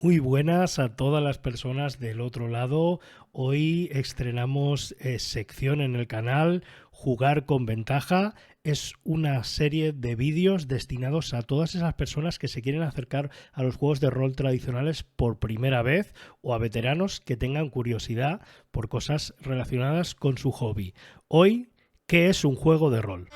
Muy buenas a todas las personas del otro lado. Hoy estrenamos sección en el canal Jugar con Ventaja. Es una serie de vídeos destinados a todas esas personas que se quieren acercar a los juegos de rol tradicionales por primera vez o a veteranos que tengan curiosidad por cosas relacionadas con su hobby. Hoy, ¿qué es un juego de rol?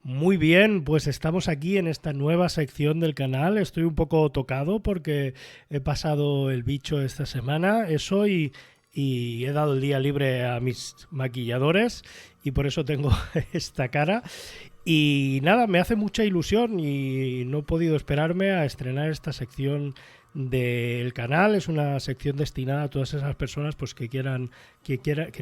Muy bien, pues estamos aquí en esta nueva sección del canal. Estoy un poco tocado porque he pasado el bicho esta semana, y he dado el día libre a mis maquilladores y por eso tengo esta cara. Y nada, me hace mucha ilusión y no he podido esperarme a estrenar esta sección del canal. Es una sección destinada a todas esas personas pues que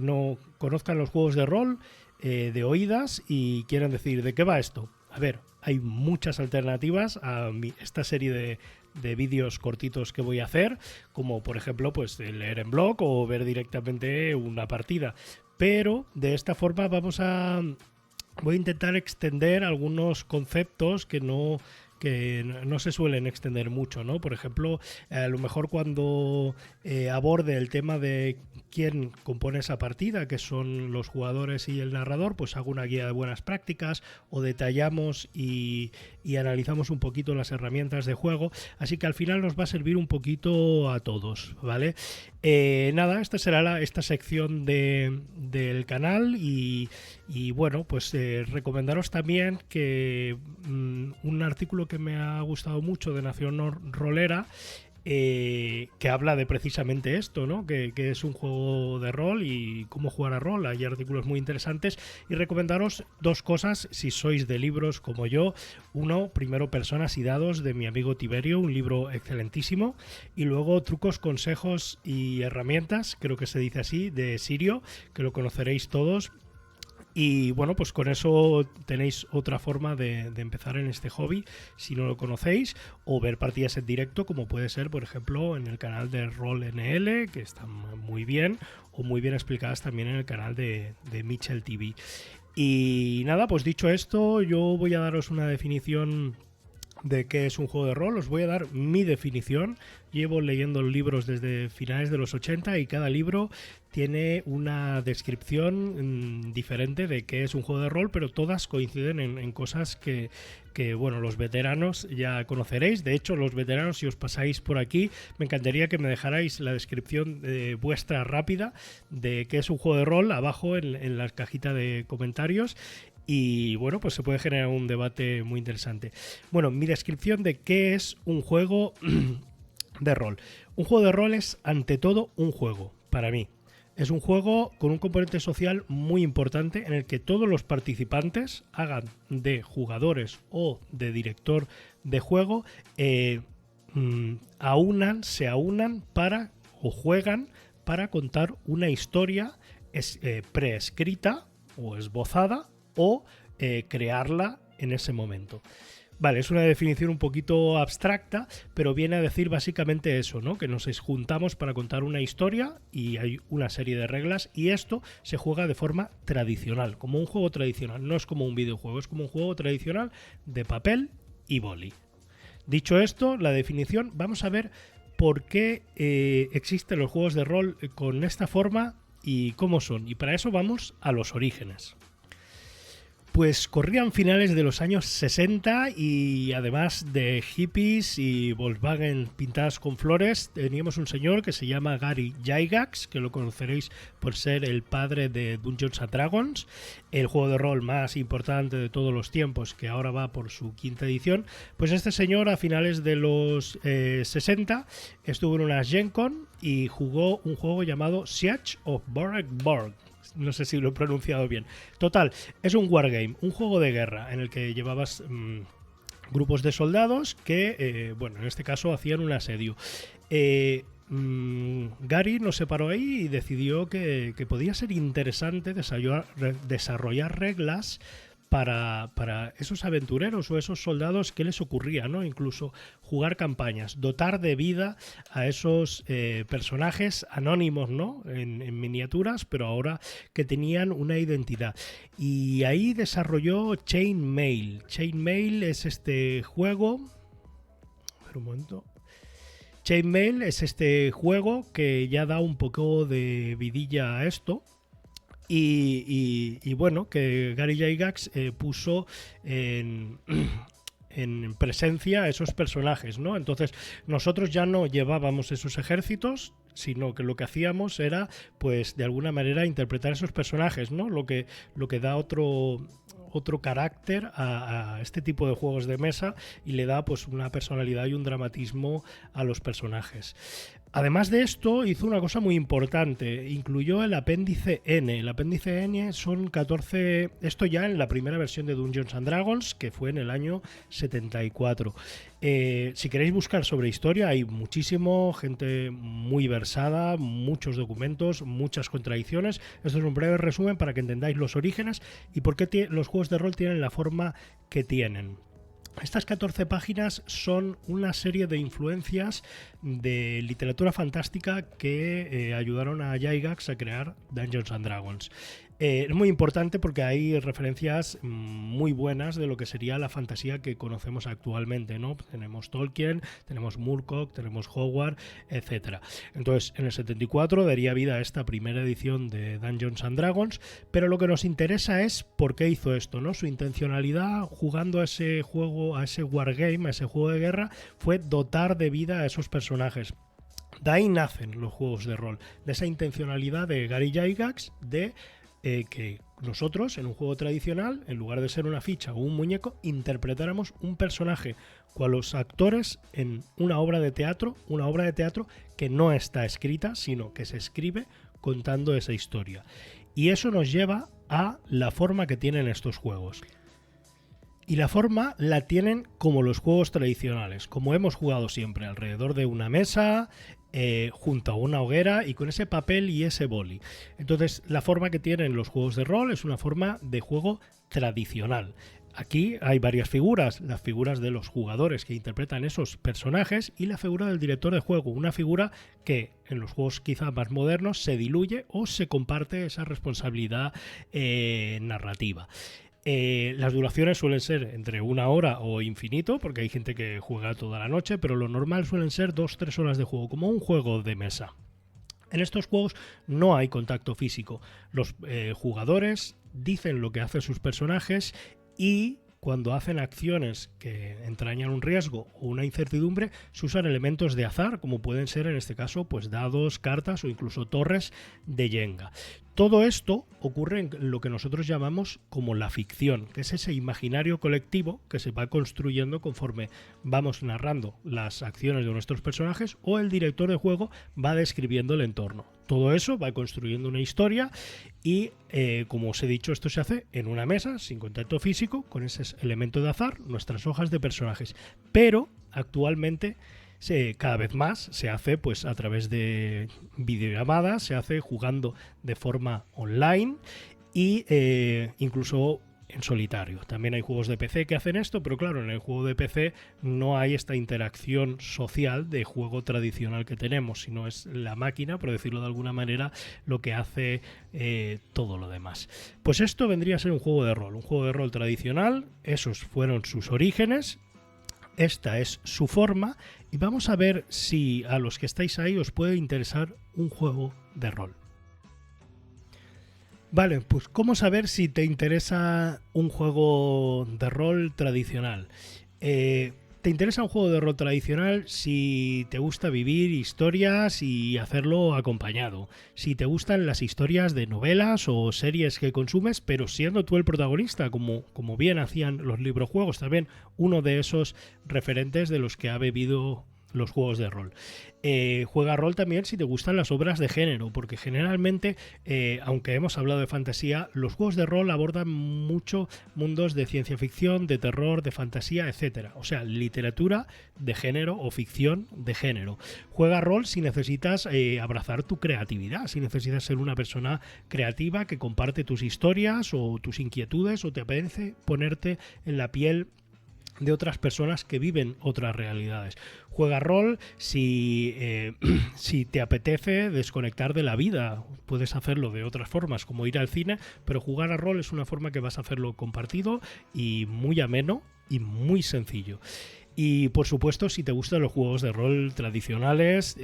no conozcan los juegos de rol de oídas y quieran decir ¿de qué va esto? A ver, hay muchas alternativas a esta serie de vídeos cortitos que voy a hacer, como por ejemplo pues leer en blog o ver directamente una partida. Pero de esta forma voy a intentar extender algunos conceptos que no se suelen extender mucho, ¿no? Por ejemplo, a lo mejor cuando aborde el tema de quién compone esa partida, que son los jugadores y el narrador, pues hago una guía de buenas prácticas o detallamos y analizamos un poquito las herramientas de juego, así que al final nos va a servir un poquito a todos, ¿vale? Nada, esta será esta sección del canal y bueno, pues recomendaros también que un artículo que me ha gustado mucho de Nación Rolera, que habla de precisamente esto, ¿no? Que es un juego de rol y cómo jugar a rol. Hay artículos muy interesantes y recomendaros dos cosas si sois de libros como yo. Uno, primero Personas y Dados de mi amigo Tiberio, un libro excelentísimo, y luego Trucos, Consejos y Herramientas, creo que se dice así, de Sirio, que lo conoceréis todos. Y bueno, pues con eso tenéis otra forma de empezar en este hobby si no lo conocéis, o ver partidas en directo, como puede ser, por ejemplo, en el canal de Roll NL, que están muy bien, o muy bien explicadas también en el canal de Mitchell TV. Y nada, pues dicho esto, yo voy a daros una definición de qué es un juego de rol. Os voy a dar mi definición. Llevo leyendo libros desde finales de los 80 y cada libro tiene una descripción diferente de qué es un juego de rol, pero todas coinciden en cosas que, bueno, los veteranos ya conoceréis. De hecho, los veteranos, si os pasáis por aquí, me encantaría que me dejarais la descripción vuestra rápida de qué es un juego de rol abajo en la cajita de comentarios. Y bueno, pues se puede generar un debate muy interesante. Bueno, mi descripción de qué es un juego de rol. Un juego de rol es, ante todo, un juego, para mí. Es un juego con un componente social muy importante en el que todos los participantes, hagan de jugadores o de director de juego, se aunan para, o juegan para contar una historia preescrita o esbozada, o crearla en ese momento. Vale, es una definición un poquito abstracta, pero viene a decir básicamente eso, ¿no? Que nos juntamos para contar una historia y hay una serie de reglas y esto se juega de forma tradicional, como un juego tradicional, no es como un videojuego, es como un juego tradicional de papel y boli. Dicho esto, la definición, vamos a ver por qué existen los juegos de rol con esta forma y cómo son. Y para eso vamos a los orígenes. Pues corrían finales de los años 60 y además de hippies y Volkswagen pintadas con flores, teníamos un señor que se llama Gary Gygax, que lo conoceréis por ser el padre de Dungeons & Dragons, el juego de rol más importante de todos los tiempos, que ahora va por su quinta edición. Pues este señor a finales de los 60 estuvo en una Gen Con y jugó un juego llamado Siege of Borg. No sé si lo he pronunciado bien. Total, es un wargame, un juego de guerra en el que llevabas grupos de soldados que, bueno, en este caso hacían un asedio. Gary nos separó ahí y decidió que podía ser interesante desarrollar reglas para esos aventureros o esos soldados qué les ocurría, ¿no? Incluso jugar campañas, dotar de vida a esos personajes anónimos, ¿no? En miniaturas, pero ahora que tenían una identidad. Y ahí desarrolló Chainmail. Chainmail es este juego... A ver un momento. Chainmail es este juego que ya da un poco de vidilla a esto. Y bueno, que Gary Gygax puso en presencia a esos personajes, ¿no? Entonces, nosotros ya no llevábamos esos ejércitos, sino que lo que hacíamos era, pues, de alguna manera interpretar esos personajes, ¿no? Lo que da otro carácter a este tipo de juegos de mesa y le da pues una personalidad y un dramatismo a los personajes. Además de esto, hizo una cosa muy importante, incluyó el apéndice N. El apéndice N son 14, esto ya en la primera versión de Dungeons and Dragons, que fue en el año 74. Si queréis buscar sobre historia, hay muchísimo, gente muy versada, muchos documentos, muchas contradicciones. Esto es un breve resumen para que entendáis los orígenes y por qué los juegos de rol tienen la forma que tienen. Estas 14 páginas son una serie de influencias de literatura fantástica que ayudaron a Gygax a crear Dungeons and Dragons. Es muy importante porque hay referencias muy buenas de lo que sería la fantasía que conocemos actualmente, ¿no? Tenemos Tolkien, tenemos Moorcock, tenemos Howard, etc. Entonces, en el 74 daría vida a esta primera edición de Dungeons and Dragons, pero lo que nos interesa es por qué hizo esto, ¿no? Su intencionalidad jugando a ese juego, a ese wargame, a ese juego de guerra, fue dotar de vida a esos personajes. De ahí nacen los juegos de rol, de esa intencionalidad de Gary Gygax de que nosotros en un juego tradicional, en lugar de ser una ficha o un muñeco, interpretáramos un personaje cual los actores en una obra de teatro que no está escrita, sino que se escribe contando esa historia. Y eso nos lleva a la forma que tienen estos juegos. Y la forma la tienen como los juegos tradicionales, como hemos jugado siempre, alrededor de una mesa, junto a una hoguera y con ese papel y ese boli. Entonces, la forma que tienen los juegos de rol es una forma de juego tradicional. Aquí hay varias figuras, las figuras de los jugadores que interpretan esos personajes y la figura del director de juego, una figura que en los juegos quizá más modernos se diluye o se comparte esa responsabilidad narrativa. Las duraciones suelen ser entre 1 hora o infinito, porque hay gente que juega toda la noche, pero lo normal suelen ser 2-3 horas de juego, como un juego de mesa. En estos juegos no hay contacto físico. Los jugadores dicen lo que hacen sus personajes y cuando hacen acciones que entrañan un riesgo o una incertidumbre, se usan elementos de azar, como pueden ser en este caso pues dados, cartas o incluso torres de Jenga. Todo esto ocurre en lo que nosotros llamamos como la ficción, que es ese imaginario colectivo que se va construyendo conforme vamos narrando las acciones de nuestros personajes o el director de juego va describiendo el entorno. Todo eso va construyendo una historia y, como os he dicho, esto se hace en una mesa, sin contacto físico, con ese elemento de azar, nuestras hojas de personajes. Pero actualmente cada vez más se hace pues a través de videollamadas, se hace jugando de forma online y incluso en solitario. También hay juegos de PC que hacen esto, pero claro, en el juego de PC no hay esta interacción social de juego tradicional que tenemos, sino es la máquina, por decirlo de alguna manera, lo que hace todo lo demás. Pues esto vendría a ser un juego de rol tradicional, esos fueron sus orígenes. Esta es su forma y vamos a ver si a los que estáis ahí os puede interesar un juego de rol. Vale, pues ¿cómo saber si te interesa un juego de rol tradicional? Te interesa un juego de rol tradicional si te gusta vivir historias y hacerlo acompañado. Si te gustan las historias de novelas o series que consumes, pero siendo tú el protagonista, como bien hacían los librojuegos, también uno de esos referentes de los que ha bebido los juegos de rol. Juega rol también si te gustan las obras de género, porque generalmente, aunque hemos hablado de fantasía, los juegos de rol abordan mucho mundos de ciencia ficción, de terror, de fantasía, etcétera. O sea, literatura de género o ficción de género. Juega rol si necesitas abrazar tu creatividad, si necesitas ser una persona creativa que comparte tus historias o tus inquietudes, o te apetece ponerte en la piel de otras personas que viven otras realidades. Juega rol si, si te apetece desconectar de la vida. Puedes hacerlo de otras formas, como ir al cine, pero jugar a rol es una forma que vas a hacerlo compartido y muy ameno y muy sencillo. Y por supuesto, si te gustan los juegos de rol tradicionales,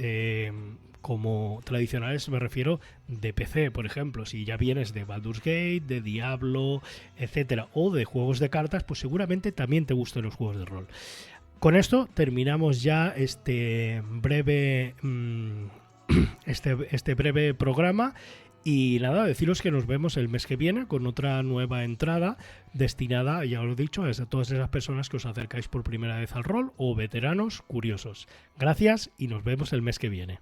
como tradicionales me refiero de PC, por ejemplo, si ya vienes de Baldur's Gate, de Diablo, etcétera, o de juegos de cartas, pues seguramente también te gusten los juegos de rol. Con esto terminamos ya este breve programa. Y nada, deciros que nos vemos el mes que viene con otra nueva entrada destinada, ya os lo he dicho, a todas esas personas que os acercáis por primera vez al rol o veteranos curiosos. Gracias y nos vemos el mes que viene.